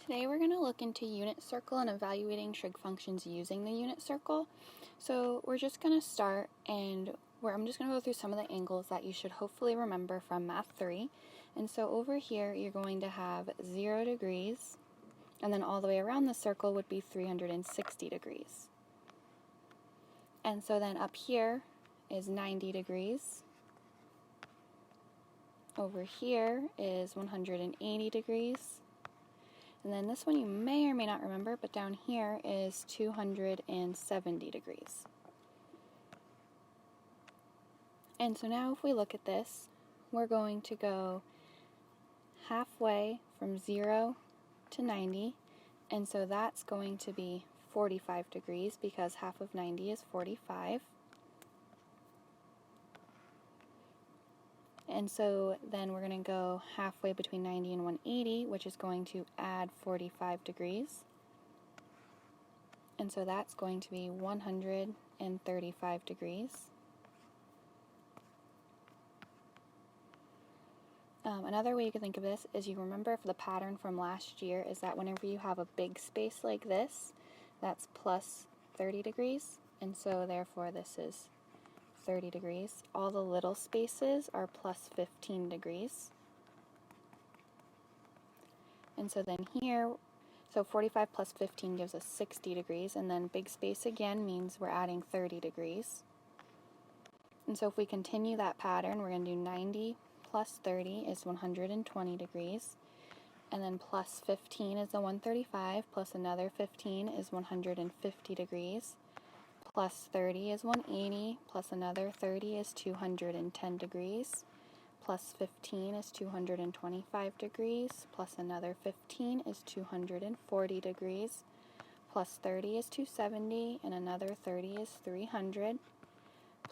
Today we're going to look into unit circle and evaluating trig functions using the unit circle. So we're just going to start and I'm just going to go through some of the angles that you should hopefully remember from Math 3. And so over here you're going to have 0 degrees, and then all the way around the circle would be 360 degrees. And so then up here is 90 degrees. Over here is 180 degrees. And then this one you may or may not remember, but down here is 270 degrees. And so now if we look at this, we're going to go halfway from 0 to 90, and so that's going to be 45 degrees because half of 90 is 45. And so then we're going to go halfway between 90 and 180, which is going to add 45 degrees. And so that's going to be 135 degrees. Another way you can think of this is, you remember for the pattern from last year is that whenever you have a big space like this, that's plus 30 degrees. And so therefore this is 30 degrees. All the little spaces are plus 15 degrees. And so then here, so 45 plus 15 gives us 60 degrees, and then big space again means we're adding 30 degrees. And so if we continue that pattern, we're going to do 90 plus 30 is 120 degrees, and then plus 15 is the 135, plus another 15 is 150 degrees. Plus 30 is 180, plus another 30 is 210 degrees, plus 15 is 225 degrees, plus another 15 is 240 degrees, plus 30 is 270, and another 30 is 300,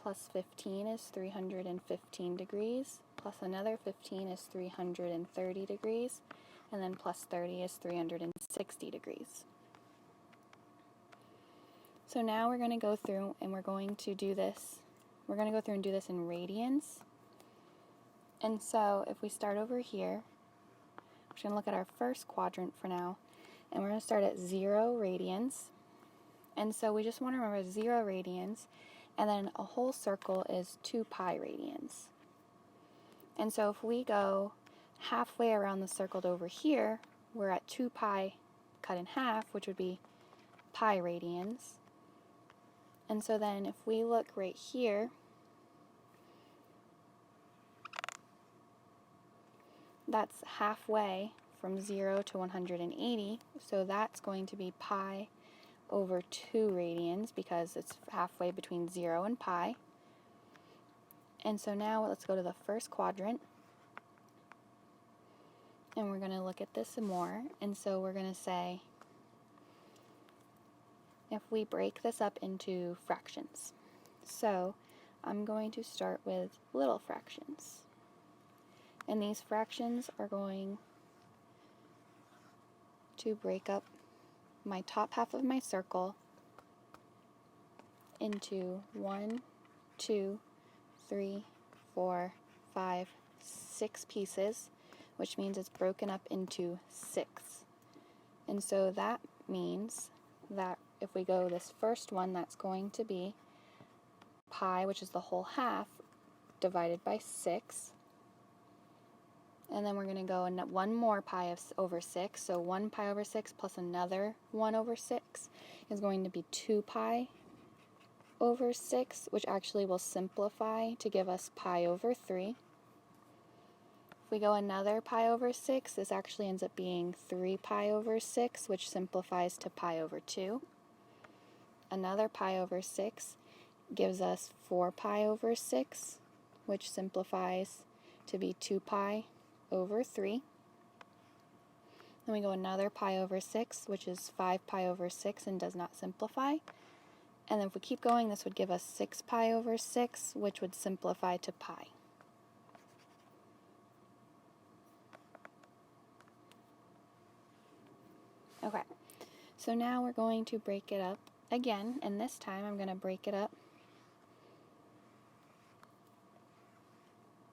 plus 15 is 315 degrees, plus another 15 is 330 degrees, and then plus 30 is 360 degrees. So now we're going to go through and we're going to do this. We're going to go through and do this in radians. And so if we start over here, we're just going to look at our first quadrant for now. And we're going to start at 0 radians. And so we just want to remember 0 radians. And then a whole circle is 2 pi radians. And so if we go halfway around the circle to over here, we're at 2 pi cut in half, which would be pi radians. And so then if we look right here, that's halfway from 0 to 180, so that's going to be pi over 2 radians because it's halfway between 0 and pi. And so now let's go to the first quadrant, and we're going to look at this some more. And so we're going to say, if we break this up into fractions. So I'm going to start with little fractions. And these fractions are going to break up my top half of my circle into 1, 2, 3, 4, 5, 6 pieces, which means it's broken up into 6. And so that means that if we go this first one, that's going to be pi, which is the whole half, divided by 6. And then we're going to go and one more pi over 6. So 1 pi over 6 plus another 1 over 6 is going to be 2 pi over 6, which actually will simplify to give us pi over 3. If we go another pi over 6, this actually ends up being 3 pi over 6, which simplifies to pi over 2. Another pi over 6 gives us 4 pi over 6, which simplifies to be 2 pi over 3. Then we go another pi over 6, which is 5 pi over 6 and does not simplify. And then if we keep going, this would give us 6 pi over 6, which would simplify to pi. Okay, so now we're going to break it up again, and this time I'm going to break it up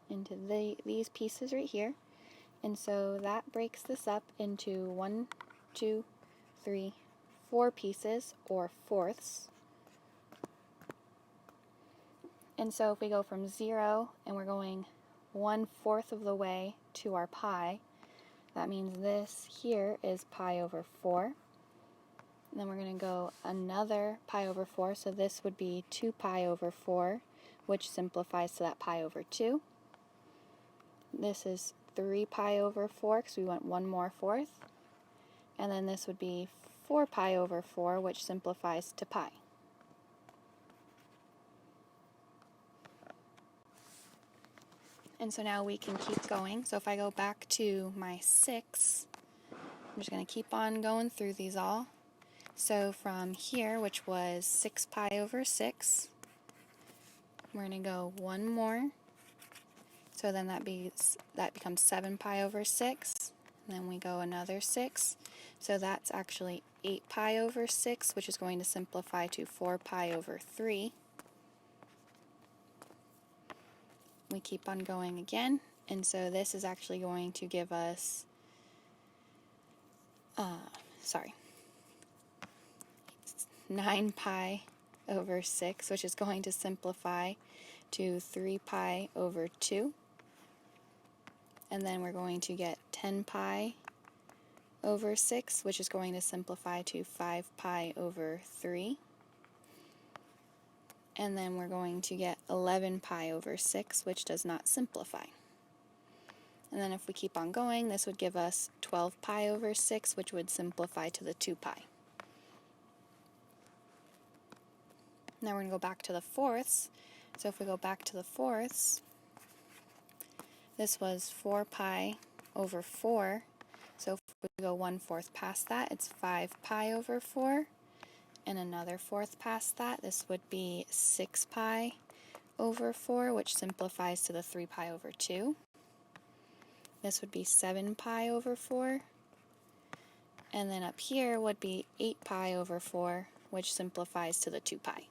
into these pieces right here. And so that breaks this up into 1, 2, 3, 4 pieces, or fourths. And so if we go from 0 and we're going 1/4 of the way to our pi, that means this here is pi over 4. And then we're going to go another pi over 4, so this would be 2 pi over 4, which simplifies to that pi over 2. This is 3 pi over 4, because we want one more fourth. And then this would be 4 pi over 4, which simplifies to pi. And so now we can keep going. So if I go back to my 6, I'm just going to keep on going through these all. So from here, which was 6 pi over 6, we're going to go one more. So then that becomes 7 pi over 6. And then we go another 6. So that's actually 8 pi over 6, which is going to simplify to 4 pi over 3. We keep on going again. And so this is actually going to give us, 9 pi over 6, which is going to simplify to 3 pi over 2. And then we're going to get 10 pi over 6, which is going to simplify to 5 pi over 3. And then we're going to get 11 pi over 6, which does not simplify. And then if we keep on going, this would give us 12 pi over 6, which would simplify to the 2 pi. Now we're going to go back to the fourths. So if we go back to the fourths, this was 4 pi over 4. So if we go 1/4 past that, it's 5 pi over 4. And another fourth past that, this would be 6 pi over 4, which simplifies to the 3 pi over 2. This would be 7 pi over 4. And then up here would be 8 pi over 4, which simplifies to the 2 pi.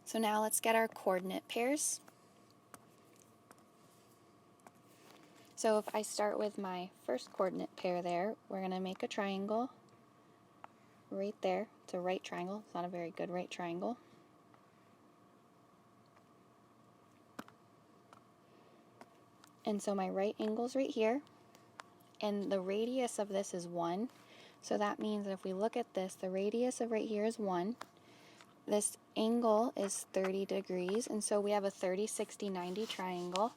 So now let's get our coordinate pairs. So if I start with my first coordinate pair there, we're going to make a triangle right there. It's a right triangle. It's not a very good right triangle. And so my right angle's right here. And the radius of this is 1. So that means that if we look at this, the radius of right here is 1. This angle is 30 degrees, and so we have a 30, 60, 90 triangle.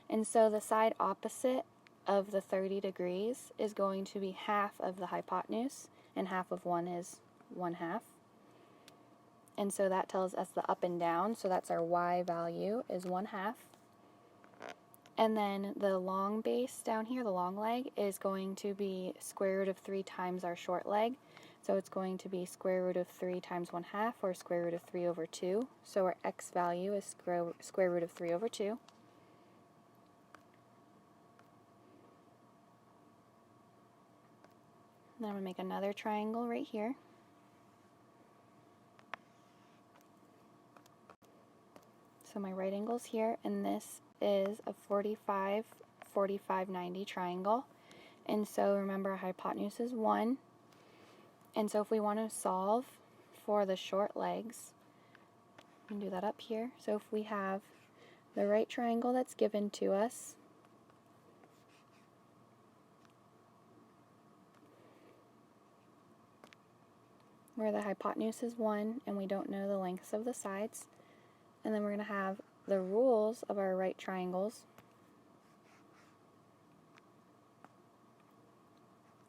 And so the side opposite of the 30 degrees is going to be half of the hypotenuse, and half of 1 is 1/2. And so that tells us the up and down, so that's our y value is 1/2. And then the long base down here, the long leg, is going to be square root of 3 times our short leg. So it's going to be square root of 3 times 1/2, or square root of 3 over 2. So our x value is square root of 3 over 2. Then I'm going to make another triangle right here. So my right angle's here, and this is a 45, 45, 90 triangle. And so remember, our hypotenuse is 1. And so if we want to solve for the short legs, we can do that up here. So if we have the right triangle that's given to us, where the hypotenuse is 1 and we don't know the lengths of the sides, and then we're going to have the rules of our right triangles,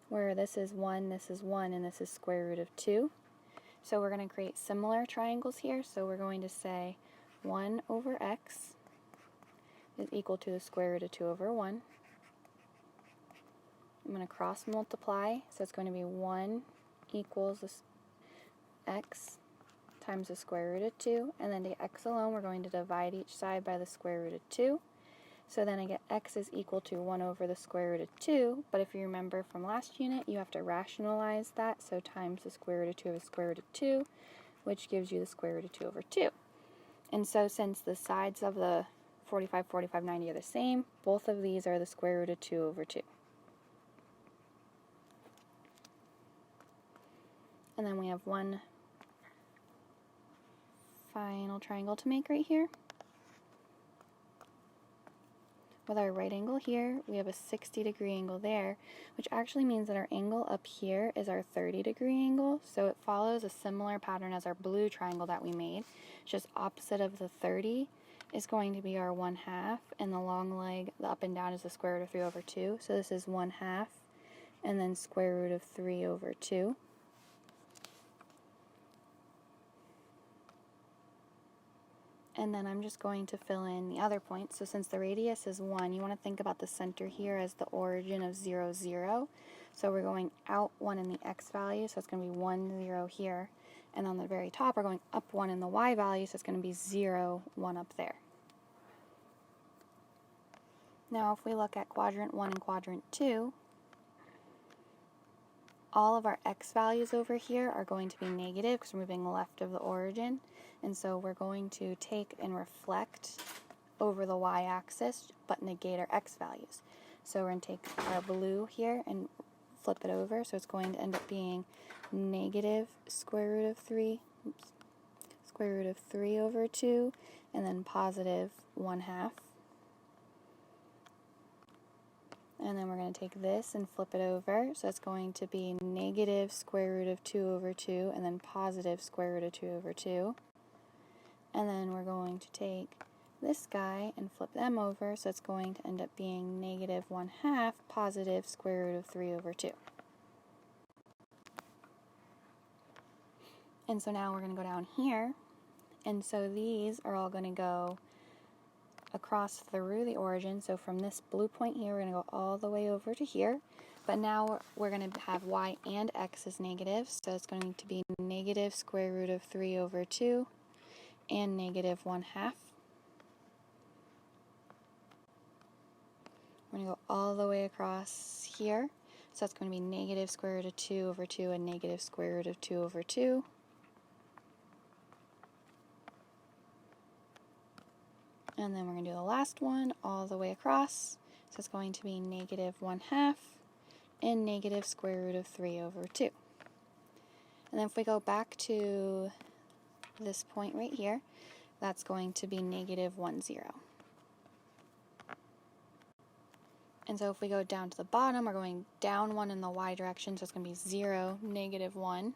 where this is 1, and this is square root of 2. So we're going to create similar triangles here. So we're going to say 1 over x is equal to the square root of 2 over 1. I'm going to cross multiply, so it's going to be 1 equals x times the square root of 2, and then to x alone we're going to divide each side by the square root of 2. So then I get x is equal to 1 over the square root of 2, but if you remember from last unit, you have to rationalize that, so times the square root of 2 over the square root of 2, which gives you the square root of 2 over 2. And so since the sides of the 45, 45, 90 are the same. Both of these are the square root of 2 over 2. And then we have one final triangle to make right here. With our right angle here, we have a 60-degree angle there, which actually means that our angle up here is our 30-degree angle, so it follows a similar pattern as our blue triangle that we made. It's just opposite of the 30 is going to be our 1/2, and the long leg, the up and down, is the square root of 3 over 2, so this is 1/2, and then square root of 3 over 2. And then I'm just going to fill in the other points. So since the radius is 1, you want to think about the center here as the origin of 0, 0. So we're going out 1 in the x value, so it's going to be 1, 0 here. And on the very top, we're going up 1 in the y value, so it's going to be 0, 1 up there. Now if we look at quadrant 1 and quadrant 2, all of our x values over here are going to be negative because we're moving left of the origin. And so we're going to take and reflect over the y-axis, but negate our x values. So we're going to take our blue here and flip it over. So it's going to end up being negative square root of 3, square root of 3 over 2, and then positive 1/2. And then we're going to take this and flip it over. So it's going to be negative square root of 2 over 2, and then positive square root of 2 over 2. And then we're going to take this guy and flip them over, so it's going to end up being negative 1/2 positive square root of 3 over 2. And so now we're going to go down here, and so these are all going to go across through the origin. So from this blue point here, we're going to go all the way over to here. But now we're going to have y and x as negative, so it's going to be negative square root of 3 over 2 and negative 1/2. We're going to go all the way across here, so that's going to be negative square root of 2 over 2 and negative square root of 2 over 2. And then we're going to do the last one all the way across, so it's going to be negative 1/2 and negative square root of 3 over 2. And then if we go back to this point right here, that's going to be negative 1, 0. And so if we go down to the bottom, we're going down 1 in the y direction, so it's going to be 0, negative 1.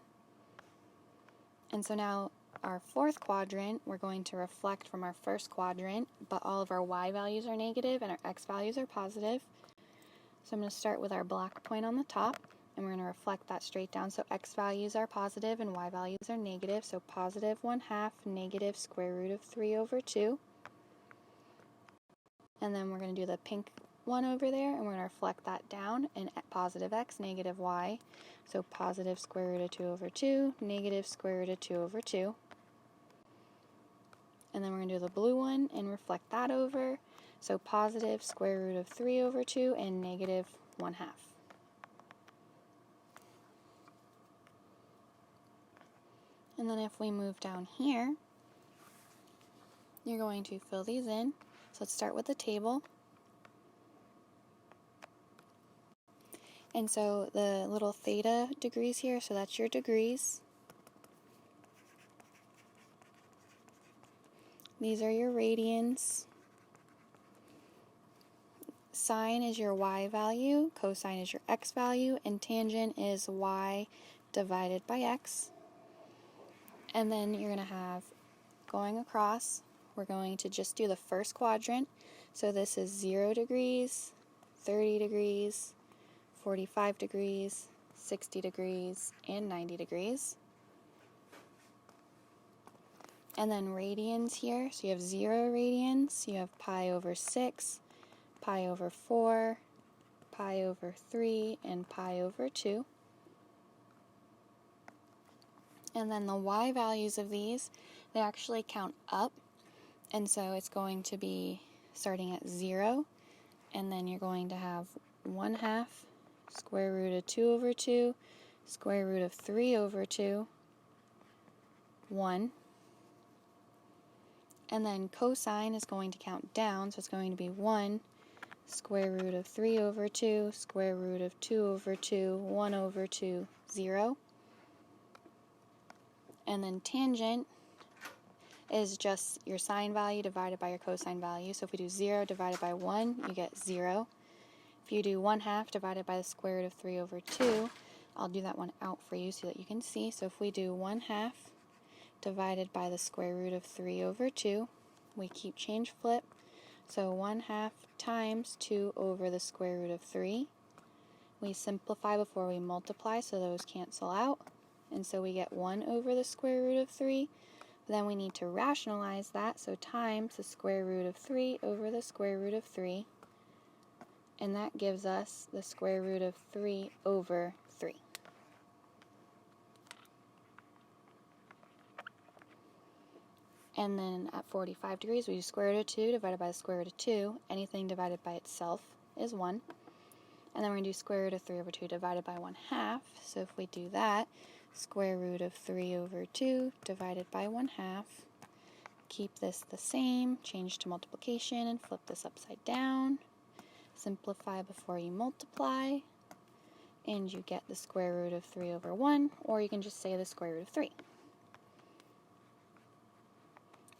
And so now our fourth quadrant, we're going to reflect from our first quadrant, but all of our y values are negative and our x values are positive. So I'm going to start with our black point on the top, and we're going to reflect that straight down. So x values are positive and y values are negative, so positive 1/2 negative square root of 3 over 2. And then we're going to do the pink one over there, and we're going to reflect that down, and positive x, negative y. So positive square root of 2 over 2, negative square root of 2 over 2. And then we're going to do the blue one and reflect that over. So positive square root of 3 over 2 and negative 1/2. And then if we move down here, you're going to fill these in. So let's start with the table. And so the little theta degrees here, so that's your degrees. These are your radians. Sine is your y value, cosine is your x value, and tangent is y divided by x. And then you're going to have, going across, we're going to just do the first quadrant. So this is 0 degrees, 30 degrees, 45 degrees, 60 degrees, and 90 degrees. And then radians here, so you have 0 radians, you have pi over 6, pi over 4, pi over 3, and pi over 2. And then the y values of these, they actually count up, and so it's going to be starting at 0, and then you're going to have 1/2 square root of 2 over 2, square root of 3 over 2, 1. And then cosine is going to count down, so it's going to be 1 square root of 3 over 2, square root of 2 over 2, 1 over 2, 0. And then tangent is just your sine value divided by your cosine value. So if we do 0 divided by 1, you get 0. If you do 1/2 divided by the square root of 3 over 2, I'll do that one out for you so that you can see. So if we do 1/2 divided by the square root of 3 over 2, we keep change flip. So 1/2 times 2 over the square root of 3. We simplify before we multiply, so those cancel out. And so we get 1 over the square root of 3. But then we need to rationalize that, so times the square root of 3 over the square root of 3. And that gives us the square root of 3 over 3. And then at 45 degrees, we do square root of 2 divided by the square root of 2. Anything divided by itself is 1. And then we're going to do square root of 3 over 2 divided by 1/2. So if we do that, square root of 3 over 2 divided by 1/2. Keep this the same, change to multiplication, and flip this upside down. Simplify before you multiply, and you get the square root of 3 over 1, or you can just say the square root of 3.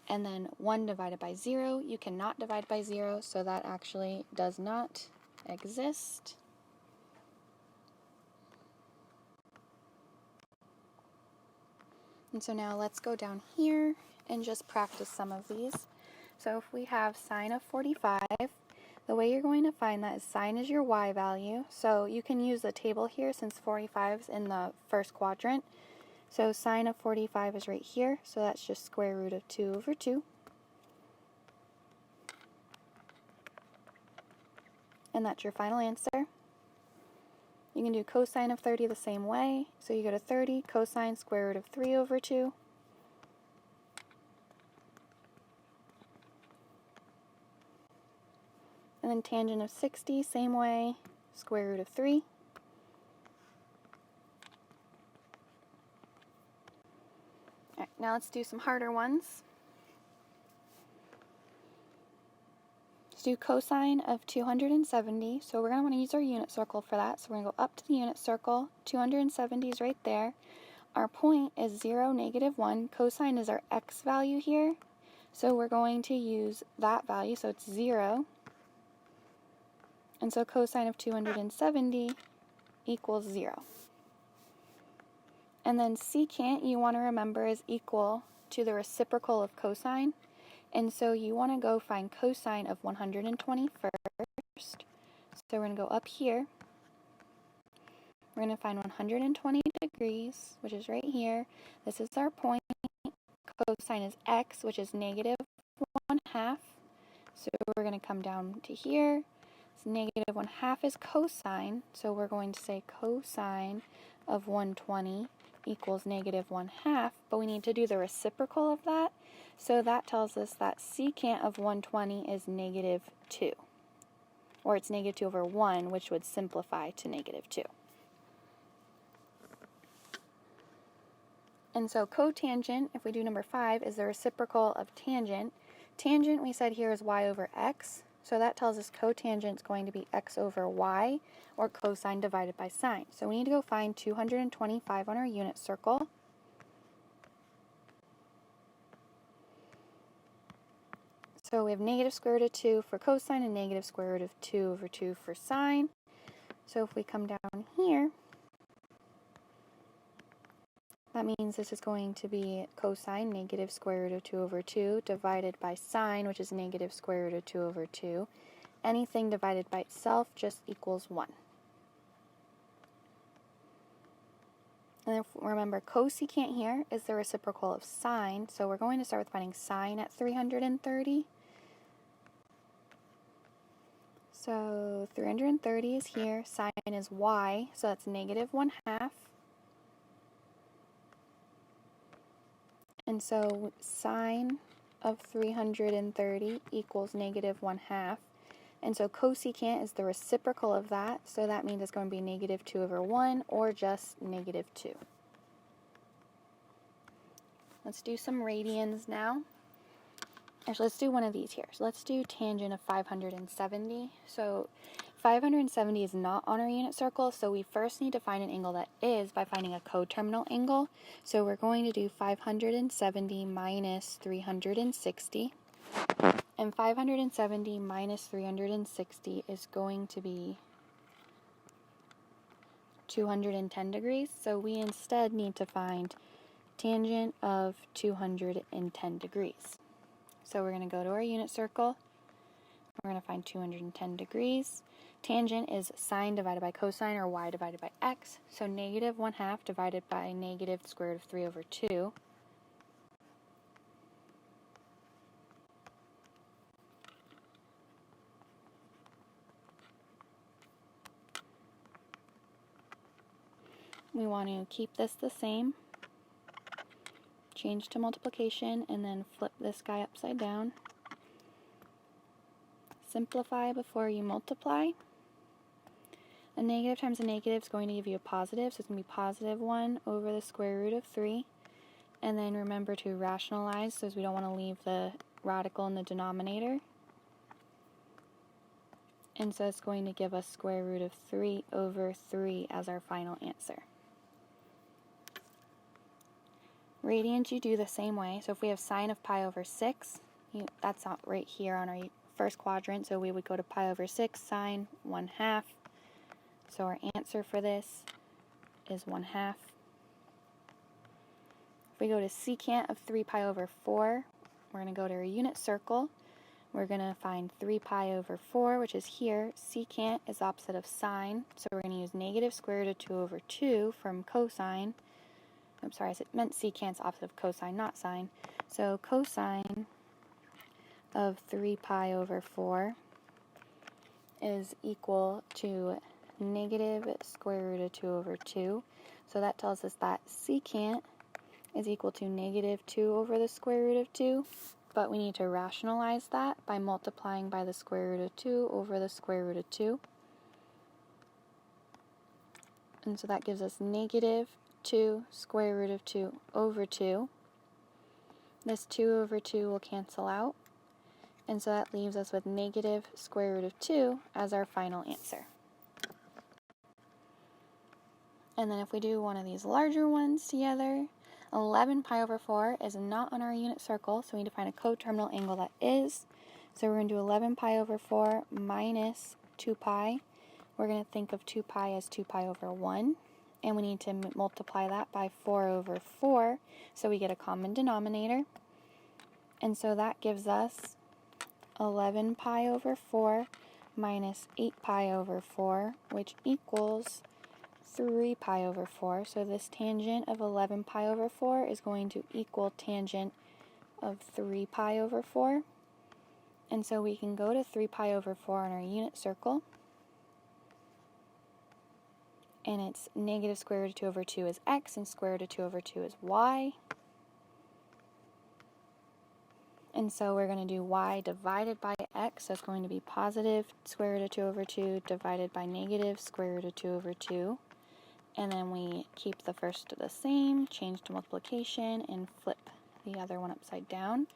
And then 1 divided by 0, you cannot divide by 0, so that actually does not exist. And so now let's go down here and just practice some of these. So if we have sine of 45, the way you're going to find that is sine is your y value. So you can use the table here since 45 is in the first quadrant. So sine of 45 is right here, so that's just square root of 2 over 2. And that's your final answer. You can do cosine of 30 the same way. So you go to 30, cosine square root of 3 over 2. And then tangent of 60, same way, square root of 3. Alright, now let's do some harder ones. Let's do cosine of 270. So we're going to want to use our unit circle for that. So we're going to go up to the unit circle. 270 is right there. Our point is 0, -1. Cosine is our x value here. So we're going to use that value. So it's 0. And so cosine of 270 equals 0. And then secant, you want to remember, is equal to the reciprocal of cosine. And so you want to go find cosine of 120 first. So we're going to go up here. We're going to find 120 degrees, which is right here. This is our point. Cosine is x, which is -1/2. So we're going to come down to here. So -1/2 is cosine. So we're going to say cosine of 120 equals -1/2. But we need to do the reciprocal of that. So that tells us that secant of 120 is -2. Or it's -2 over 1, which would simplify to -2. And so cotangent, if we do number 5, is the reciprocal of tangent. Tangent, we said here, is y over x. So that tells us cotangent is going to be x over y, or cosine divided by sine. So we need to go find 225 on our unit circle. So we have negative square root of 2 for cosine and negative square root of 2 over 2 for sine. So if we come down here, that means this is going to be cosine, negative square root of 2 over 2, divided by sine, which is negative square root of 2 over 2. Anything divided by itself just equals 1. And if remember, cosecant here is the reciprocal of sine, so we're going to start with finding sine at 330. So 330 is here, sine is y, so that's -1/2. And so sine of 330 equals -1/2. And so cosecant is the reciprocal of that, so that means it's going to be -2 over 1, or just -2. Let's do some radians now. Actually, let's do one of these here. So let's do tangent of 570. So 570 is not on our unit circle, so we first need to find an angle that is by finding a coterminal angle. So we're going to do 570 minus 360. And 570 minus 360 is going to be 210 degrees. So we instead need to find tangent of 210 degrees. So we're going to go to our unit circle. We're going to find 210 degrees. Tangent is sine divided by cosine, or y divided by x. So negative 1/2 divided by negative square root of 3 over 2. We want to keep this the same, change to multiplication, and then flip this guy upside down. Simplify before you multiply. A negative times a negative is going to give you a positive, so it's going to be positive 1 over the square root of 3. And then remember to rationalize, so we don't want to leave the radical in the denominator. And so it's going to give us square root of 3 over 3 as our final answer. Radians you do the same way. So if we have sine of pi over 6, that's not right here on our first quadrant, so we would go to pi over 6, sine 1/2. So our answer for this is 1/2. If we go to secant of 3 pi over 4, we're going to go to our unit circle. We're going to find 3 pi over 4, which is here. Secant is opposite of sine, so we're going to use negative square root of 2 over 2 from cosine. I'm sorry, I meant secant's opposite of cosine, not sine. So cosine of 3 pi over 4 is equal to negative square root of 2 over 2. So that tells us that secant is equal to negative 2 over the square root of 2. But we need to rationalize that by multiplying by the square root of 2 over the square root of 2. And so that gives us negative 2 square root of 2 over 2. This 2 over 2 will cancel out. And so that leaves us with negative square root of 2 as our final answer. And then if we do one of these larger ones together, 11 pi over 4 is not on our unit circle, so we need to find a coterminal angle that is. So we're going to do 11 pi over 4 minus 2 pi. We're going to think of 2 pi as 2 pi over 1. And we need to multiply that by 4 over 4, so we get a common denominator. And so that gives us 11 pi over 4 minus 8 pi over 4, which equals 3 pi over 4. So this tangent of 11 pi over 4 is going to equal tangent of 3 pi over 4. And so we can go to 3 pi over 4 on our unit circle. And it's negative square root of 2 over 2 is x, and square root of 2 over 2 is y. And so we're going to do y divided by x, so it's going to be positive square root of 2 over 2 divided by negative square root of 2 over 2. And then we keep the first the same, change to multiplication, and flip the other one upside down.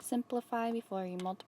Simplify before you multiply.